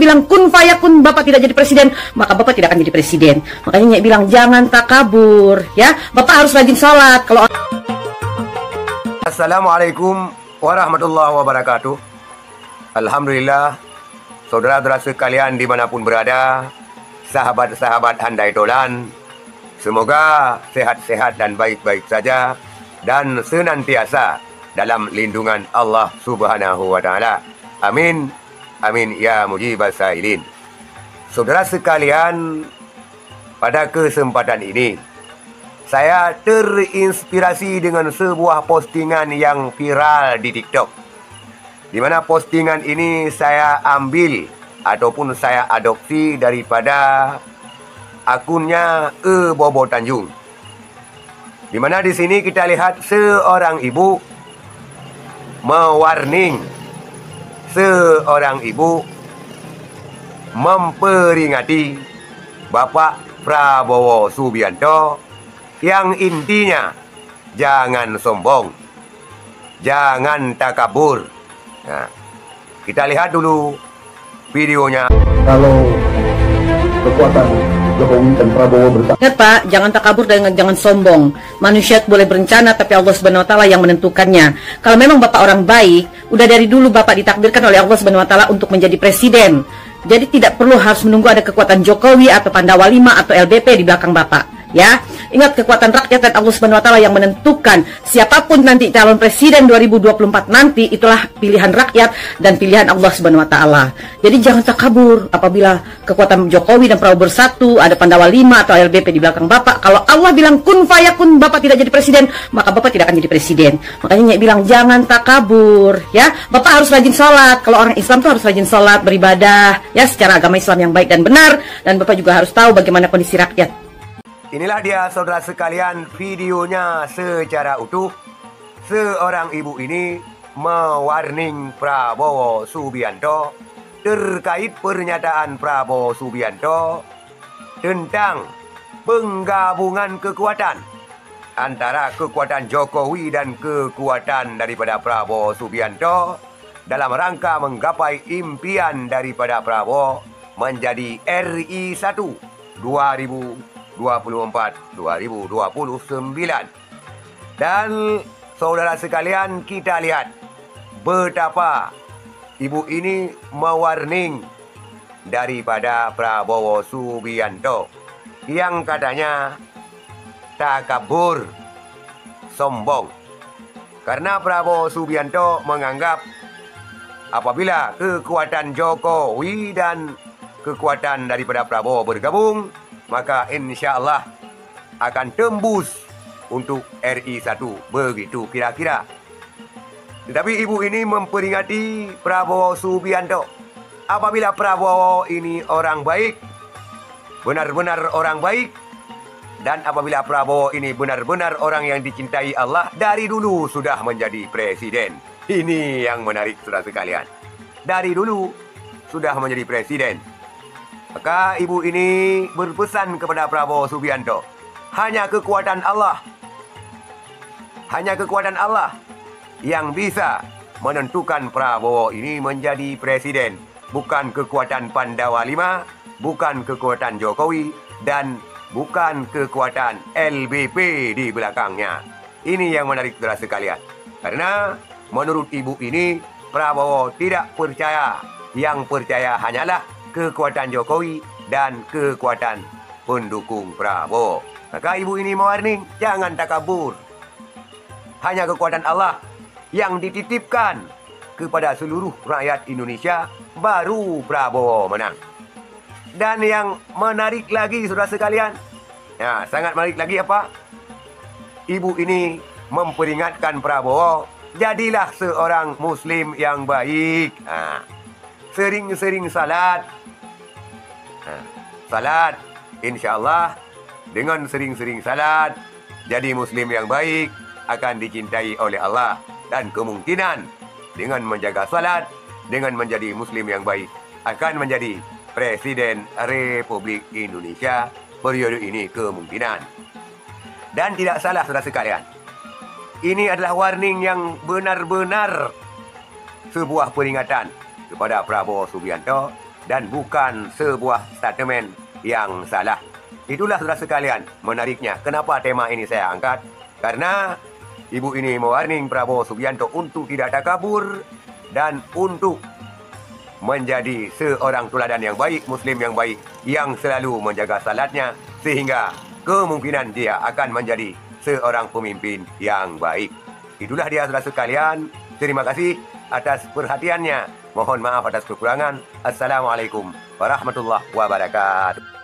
bilang kun fayakun, Bapak tidak jadi presiden, maka Bapak tidak akan jadi presiden. Makanya Nyai bilang jangan takabur, ya. Bapak harus rajin sholat. Kalau Assalamualaikum warahmatullahi wabarakatuh. Alhamdulillah, saudara-saudara sekalian dimanapun berada, sahabat-sahabat handai tolan, semoga sehat-sehat dan baik-baik saja dan senantiasa dalam lindungan Allah Subhanahu wa Ta'ala. Amin, amin ya mujibas sa'ilin. Saudara sekalian, pada kesempatan ini saya terinspirasi dengan sebuah postingan yang viral di TikTok, di mana postingan ini saya ambil ataupun saya adopsi daripada akunnya Bobo Tanjung. Di mana di sini kita lihat seorang ibu mewarning, seorang ibu memperingati Bapak Prabowo Subianto yang intinya jangan sombong, jangan takabur. Nah, kita lihat dulu videonya. Kalau kekuatan Jokowi dan Prabowo bersama. ingat Pak, jangan takabur dan jangan sombong. Manusia boleh berencana, tapi Allah Subhanahu Wa Taala yang menentukannya. Kalau memang Bapak orang baik, udah dari dulu Bapak ditakdirkan oleh Allah Subhanahu Wa Taala untuk menjadi presiden. Jadi tidak perlu harus menunggu ada kekuatan Jokowi atau Pandawa 5 atau LBP di belakang Bapak. Ya, ingat kekuatan rakyat dan Allah Subhanahu Wa Taala yang menentukan siapapun nanti calon presiden 2024 nanti, itulah pilihan rakyat dan pilihan Allah Subhanahu Wa Taala. Jadi jangan takabur apabila kekuatan Jokowi dan Prabowo bersatu, ada Pandawa 5 atau LBP di belakang Bapak. Kalau Allah bilang kun fayakun, Bapak tidak jadi presiden, maka Bapak tidak akan jadi presiden. Makanya Nyai bilang jangan takabur, ya. Bapak harus rajin sholat. Kalau orang Islam tuh harus rajin sholat, beribadah, ya, secara agama Islam yang baik dan benar. Dan Bapak juga harus tahu bagaimana kondisi rakyat. Inilah dia saudara sekalian videonya secara utuh. Seorang ibu ini mewarning Prabowo Subianto terkait pernyataan Prabowo Subianto tentang penggabungan kekuatan antara kekuatan Jokowi dan kekuatan daripada Prabowo Subianto dalam rangka menggapai impian daripada Prabowo menjadi RI 1 2024-2029. Dan saudara sekalian, kita lihat betapa ibu ini mewarning daripada Prabowo Subianto yang katanya takabur, sombong. Karena Prabowo Subianto menganggap apabila kekuatan Jokowi dan kekuatan daripada Prabowo bergabung, maka insya Allah akan tembus untuk RI 1, begitu kira-kira. Tetapi ibu ini memperingati Prabowo Subianto. Apabila Prabowo ini orang baik, benar-benar orang baik, dan apabila Prabowo ini benar-benar orang yang dicintai Allah, dari dulu sudah menjadi presiden. Ini yang menarik saudara sekalian. Dari dulu sudah menjadi presiden. Maka ibu ini berpesan kepada Prabowo Subianto, hanya kekuatan Allah yang bisa menentukan Prabowo ini menjadi presiden. Bukan kekuatan Pandawa 5, bukan kekuatan Jokowi, dan bukan kekuatan LBP di belakangnya. Ini yang menarik saudara sekalian. Karena menurut ibu ini, Prabowo tidak percaya. Yang percaya hanyalah kekuatan Jokowi dan kekuatan pendukung Prabowo. Maka ibu ini mewarning, jangan takabur. Hanya kekuatan Allah yang dititipkan kepada seluruh rakyat Indonesia, baru Prabowo menang. Dan yang menarik lagi saudara sekalian, ya, sangat menarik lagi apa? Ibu ini memperingatkan Prabowo, jadilah seorang muslim yang baik. Sering-sering salat. Salat, insya Allah dengan sering-sering salat, jadi muslim yang baik, akan dicintai oleh Allah. Dan kemungkinan dengan menjaga salat, dengan menjadi muslim yang baik, akan menjadi Presiden Republik Indonesia periode ini kemungkinan. Dan tidak salah saudara sekalian, ini adalah warning yang benar-benar sebuah peringatan kepada Prabowo Subianto dan bukan sebuah statement yang salah. Itulah saudara sekalian menariknya kenapa tema ini saya angkat. Karena ibu ini mewarning Prabowo Subianto untuk tidak takabur dan untuk menjadi seorang teladan yang baik, muslim yang baik, yang selalu menjaga salatnya, sehingga kemungkinan dia akan menjadi seorang pemimpin yang baik. Itulah dia saudara sekalian. Terima kasih atas perhatiannya. Mohon maaf atas kekurangan. Assalamualaikum warahmatullahi wabarakatuh.